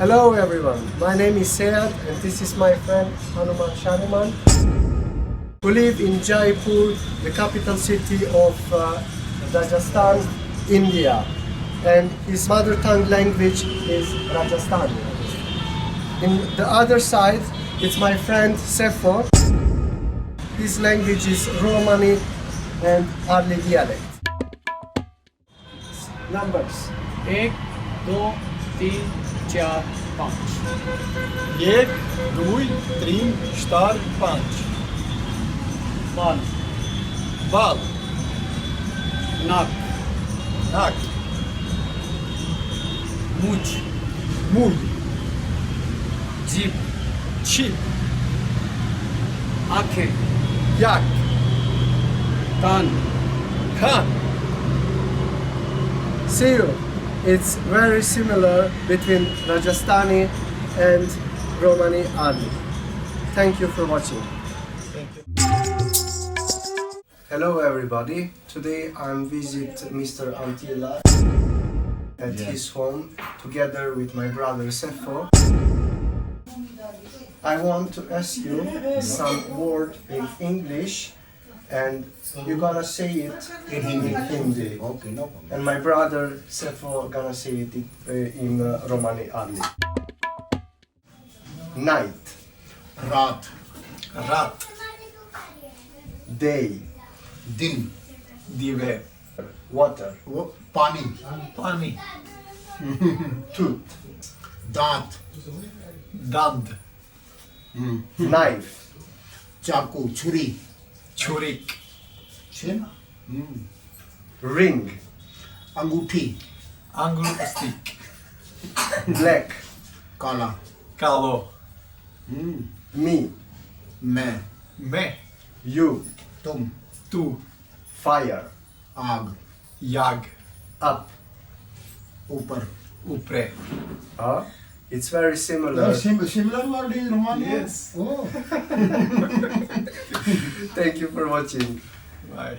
Hello everyone, my name is Sejo and this is my friend Sherifi, who live in Jaipur, the capital city of Rajasthan, India. And his mother tongue language is Rajasthani. In the other side, it's my friend Sefo. His language is Romani and Arli dialect. Numbers. 1, 2, 3, 4, 5. 1, 2, 3, 4, 5. Bal, Bal, nak, nak, much, mulj, čhib, čhib, आँखें, jak, can't, kan. Sejo. It's very similar between Rajasthani and Romani Arli. Thank you for watching. Thank you. Hello everybody. Today I'm visit Mr. Antila at his home together with my brother Sefo. I want to ask you some word in English and you're gonna say it in Hindi. Okay, no problem. And my brother Sefo gonna say it in Romani Arli. Night, Raat, Rat, day, din, dive, water, pani, pani, tooth, daat, dand, knife, chaku, churi, churik, chin, ring, anguthi, angul stick, black, kala, kalo, me, मैं, me, you, तुम, tu, fire, आग, jag, up. ऊपर. upre. It's very similar. Similar word in Romani? Yes. Oh. Thank you for watching. Bye.